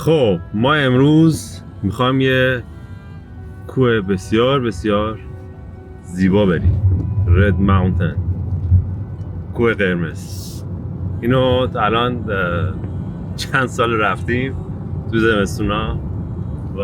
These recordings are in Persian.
خب ما امروز میخوایم یه کوه بسیار بسیار زیبا بریم. رد ماونتن، کوه قرمز. اینو الان چند سال رفتیم تو زمستونا و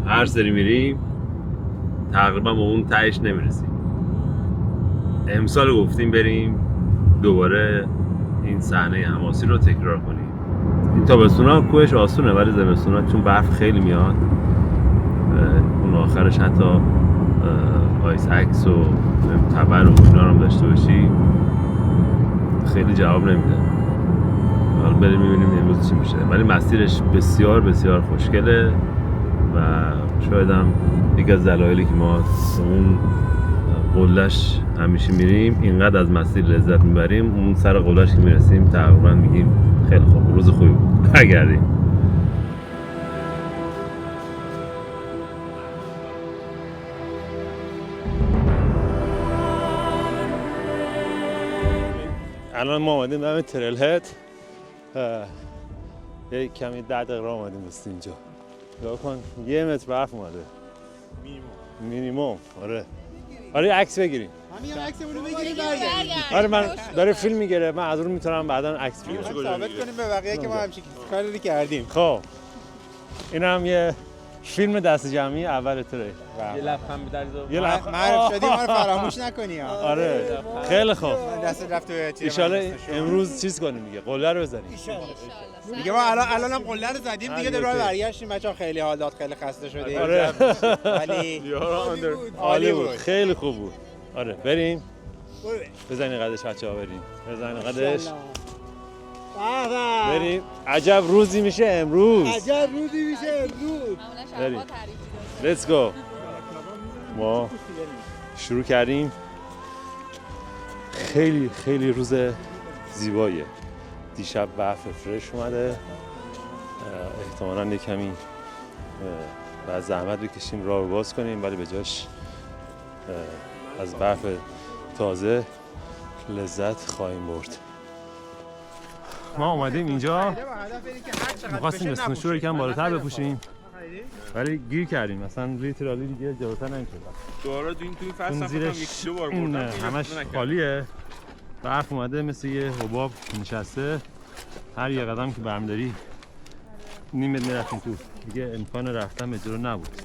هر سری میریم تقریبا به اون تهش نمیرسیم. امسال گفتیم بریم دوباره این صحنه حماسی رو تکرار کنیم. این تابستونا کوهش آسونه ولی زمستونا چون برف خیلی میاد اون آخرش حتی آیس اکس و تبر و اینا هم داشته باشی خیلی جواب نمیده. حالا بریم میبینیم امروز چی میشه، ولی مسیرش بسیار بسیار خوشگله و شاید هم یکی از دلایلی که ما اون قله‌اش همیشه میریم اینقدر از مسیر لذت میبریم اون سر قله‌اش که میرسیم تقریبا میگیم خیلی خوب روز خوبی بود برگردیم. الان ما آمدیم دم تریل هد، یه کمی 10 دقیقه راه آمدیم بستیم اینجا. نگاه کن 1 متر برف اومده مینیمم. آره عکس بگیریم. همین عکسمون رو بگیریم برگردیم. آره من داره فیلم میگیره، من از اون میتونم بعداً عکس بگیرم. ثابت کنیم به بقیه که ما همچین کاری کردیم. خب این هم یه فیلم دست جمعی اول تریل. یه لبخند به درزا. یه لبخند معرف شدیم ما رو فراموش نکنی. آره خیلی خوب. دست رفت تو ان شاءالله امروز چیز کنیم دیگه، قله رو بزنیم. دیگه ما الان هم قله رو زدیم دیگه، در راه برگشتیم. بچه‌ها خیلی حال داد، خیلی خسته شدیم. آره ولی عالی بود، خیلی خوب بود. آره بریم بزنین قدش بچه‌ها، بریم بزنین قدش بریم. عجب روزی میشه امروز. بریم لیتس گو. ما شروع کردیم، خیلی خیلی روز زیباییه. دیشب برف فرش اومده، احتمالاً یه کمی باید زحمت بکشیم راه رو باز کنیم ولی به جاش از برف تازه لذت خواهیم برد. ما اومدیم اینجا می‌خواستیم اسنوشو رو یکم بالاتر بپوشیم ولی گیر کردیم، مثلا روی ترالی دیگه جلوتر نمی‌شد. دوباره تو این فصل زیرش یک دو بار این بردم همش خالیه، برف اومده مثل یه حباب نشسته. هر یه قدم که برمی‌داری نیم متر میرفتیم تو، دیگه امکان رفتن به جلو نبود.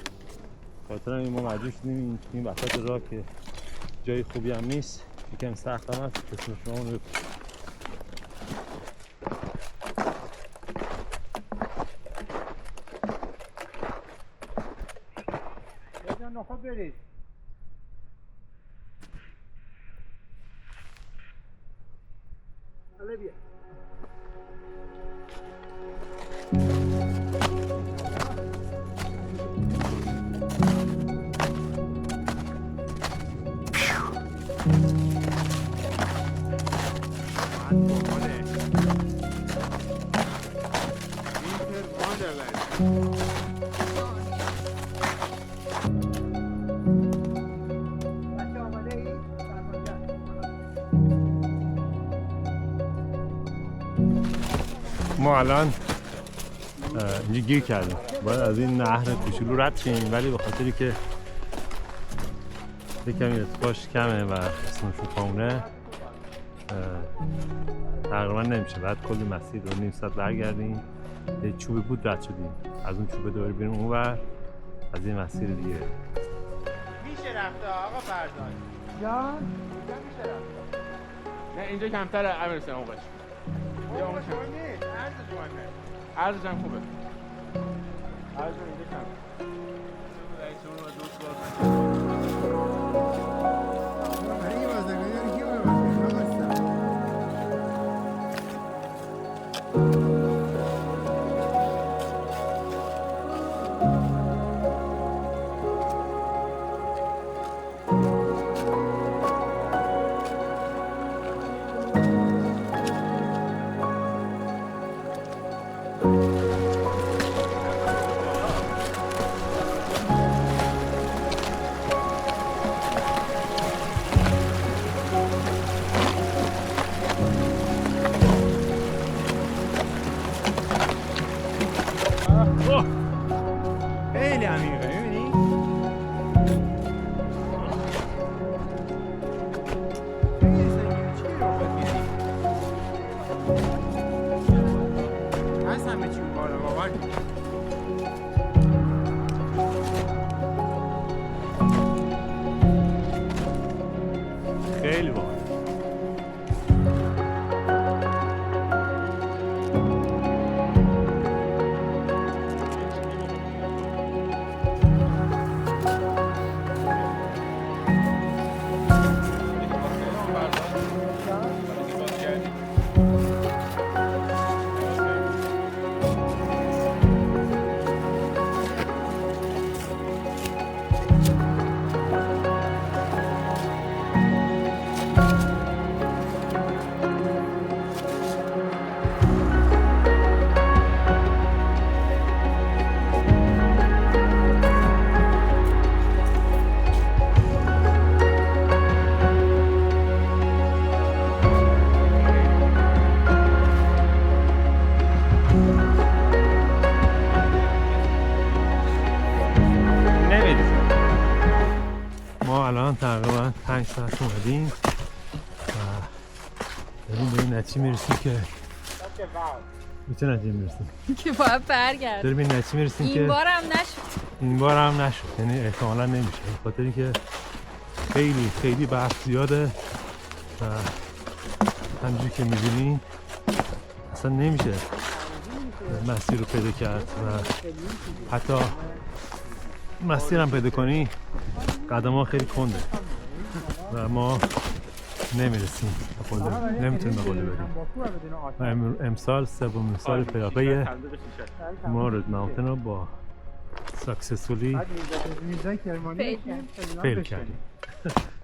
خاطر همین ما مجبور شدیم این وسط راه که جای خوبی هم نیست، یکم سخت هم هست اسم شما رو نخود برید. حالا بیا. ما الان اینجا گیر کردیم، باید از این نهر کوچولو رد شیم ولی به خاطری که یک کمی ارتفاعش کمه و اسمشون پامونه تقریبا نمیشه. بعد کلی مسیر رو نیم ساعت برگردیم. یه چوبی بود رد شدیم، از اون چوبه دوباره بریم اونور از این مسیر دیگه. میشه رفت آقا فردان جان؟ میشه رفت. نه اینجا کمتره امیر حسین اونقش. یا اون شما نیست، عرض شما نیست. عرضش هم خوبه. عرض اینجا کم. خیلی باحال. ما الان تقریبا 5 ساعت اومدیم و داریم به این نتیجه میرسیم که میتونه نتیجه میرسیم که باید برگرد. داریم به این نتیجه میرسیم که این بار هم نشد. یعنی احتمالا نمیشه به خاطر اینکه خیلی خیلی برف زیاده و همونجوری که میبینی اصلا نمیشه مسیر رو پیدا کرد و حتی مسیر هم پیدا کنی قدم ها خیلی کنده و ما نمیرسیم به قله، نمیتونیم به قله بریم و امسال سومین سال پیاپی ما رد ماونتن رو با ساکسسفولی فیل کردیم.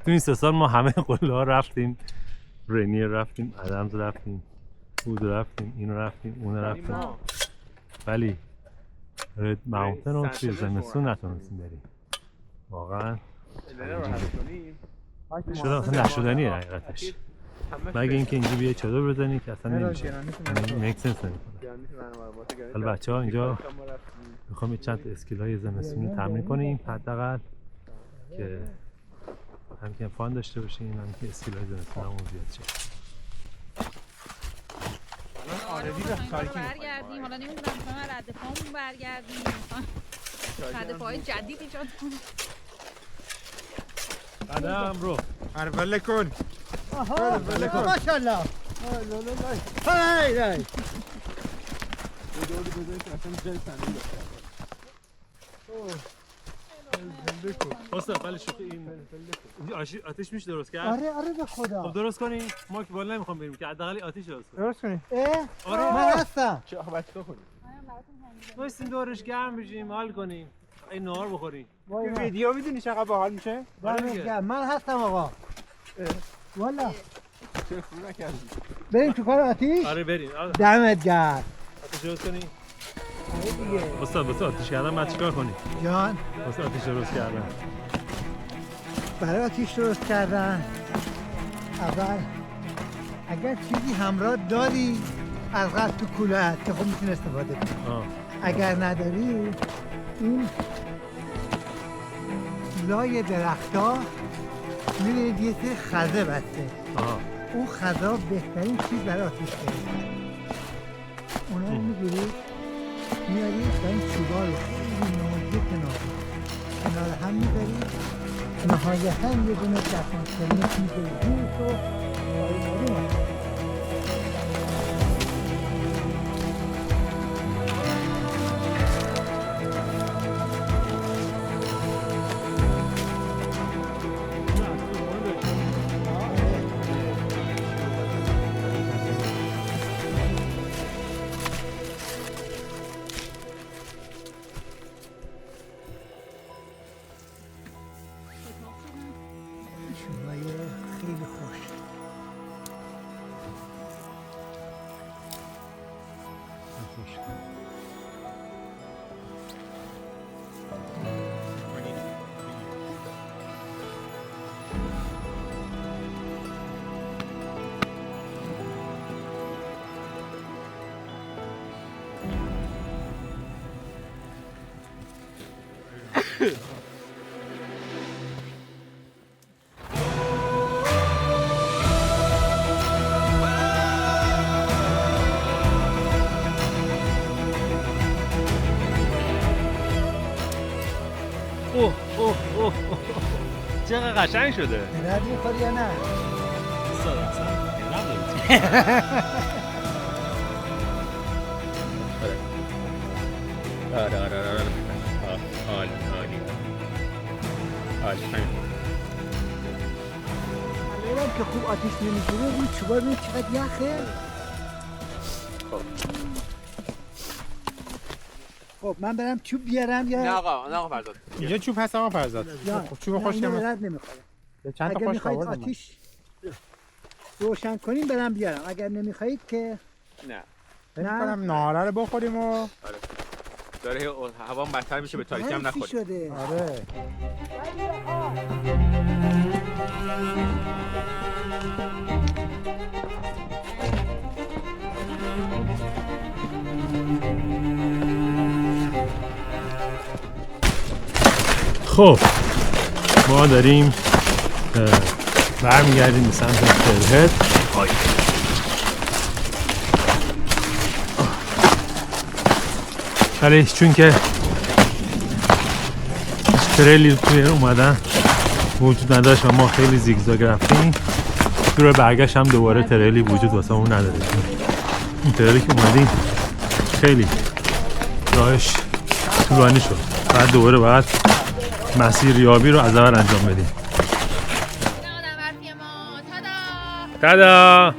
تو این 3 سال ما همه قله ها رفتیم، رینیر رفتیم، ادمز رفتیم، بود رفتیم، این رفتیم، اون رفتیم، ولی رد ماونتن رو توی زمستون نتونستیم بریم. واقعا شده اصلا نشدنیه حقیقتش، مگه اینکه اینجا بیای چادر بزنی که اصلا نمیشه، میک سنس نمیکنه. حالا بچه ها اینجا میخوام چند تا اسکیل های زمستونی تمرین کنیم حداقل که هم که فان داشته باشیم، هم که اسکیل های زمستون همون زیاد شه. برگردیم، حالا نمیدونم میخوایم رد پامون برگردیم، رد پاهای جدید ایجاد کنیم. قدم رو ارول کن. ماشاءالله. های های. استاد ولی شوخی این آتش میشه درست کرد؟ آره به خدا. خب درست کنی، ما که بالا نمیخوام بریم که حداقل آتش درست کنیم. درست کنی. آره من هستم. چه آخه بچه‌ها کنی. وایسیم دورش گرم بشیم، حال کنیم، این نهار بخوریم. این ویدیو میدونی چقدر باحال میشه؟ من هستم آقا. والا چه خوب نکردی. بریم تو کار آتیش؟ آره بریم. دمت گرم. آتش درست کنی. استاد آتیش کردن بعد چیکار کنی؟ جان واسه آتیش درست کردن. برای آتیش درست کردن اول اگر چیزی همراه داری از قبل تو کوله‌ات که خب میتونی استفاده کنی. اگر نداری این لای درخت‌ها می‌بینید یه سری خزه بسته. اون خزه بهترین چیز برای آتیش گرفتن. اونا رو می‌گیرید میارید و این چوبا رو خیلی نازک کنار هم می‌ذارید، نهایتاً یه دونه دستمال سرمت می‌ذارید روش رو وارد خیلی خوش. چقدر قشنگ شده. درد میخوری یا نه؟ آره. عالی. الان که خوب آتیش نمیگیره روی چوبا ببین چقدر یخه. خب من برم چوب بیارم یا نه آقا فرزاد. اینجا چوب هست آقا فرزاد. خب چوب خوش نه که درد نمیخوره. چند تا اگر خوش میخواید آوردم. آتیش روشن کنیم برم بیارم. اگر نمیخواید که نه. کنم نهاره رو بخوریم و داره هوا بدتر میشه به تاریکی هم حیفی نخوریم. شده. آره. خب ما داریم برمیگردیم به سمت ترهد. ولی چون که تریلی توی اومدن وجود نداشت و ما خیلی زیگزاگ رفتیم، دور برگشت هم دوباره تریلی وجود واسه اون نداره. این تریلی که اومدیم خیلی راهش طولانی شد، بعد دوباره باید مسیر یابی رو از اول انجام بدیم. تادا!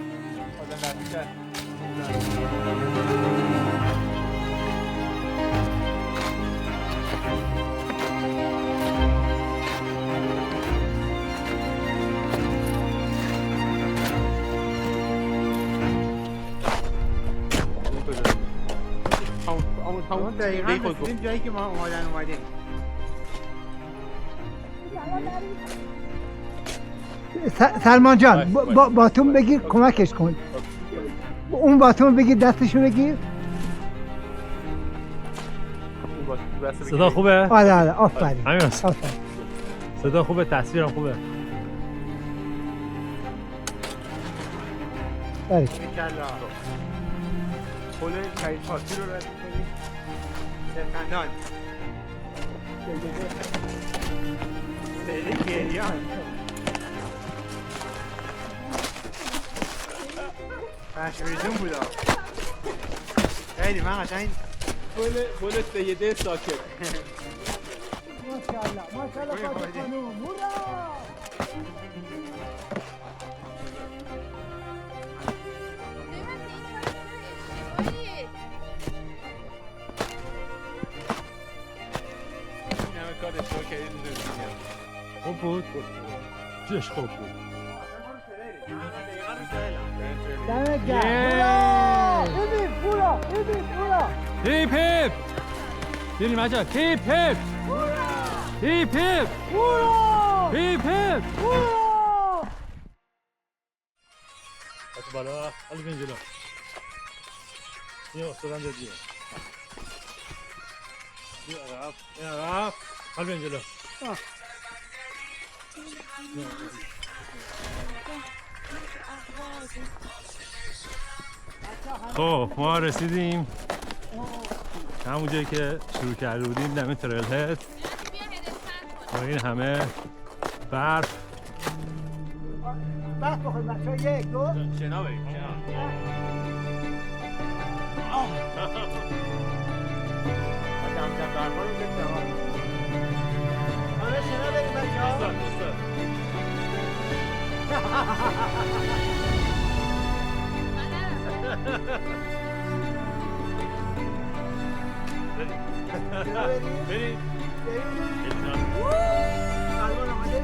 همون دقیقاً رسیدیم جایی که ما اومدیم. سلمان جان باتون بگیر کمکش کن. اون باتون بگیر دستشو بگیر. صدا خوبه؟ آره آفرین. همین است. صدا خوبه، تصویرم خوبه. بله. پل شهید فاطمی رو رد کنیم. سرخندان. خیلی گریان. پشمیزون بودا. خیلی من قشنگ پل سیده ساکت. ماشاءالله خانم. هورا! خوب بود؟ چش خوب بود. دمت گرم. هورا! هیپ هیپ! دیدی مجا هیپ هیپ! هیپ هیپ! هیپ هیپ! از بالا حالا بین جلو. بیا افتادم جدیه. بیا عقب حالا بین جلو. خب ما رسیدیم همون جایی که شروع کرده بودیم، دم تریل هد با این همه برف. برف بخورید بچه ها. 1 2 شنا بریم شنا. کم برفا رو بکنم. آره شنا بریم بچه ها. بریم. سلمان آمده؟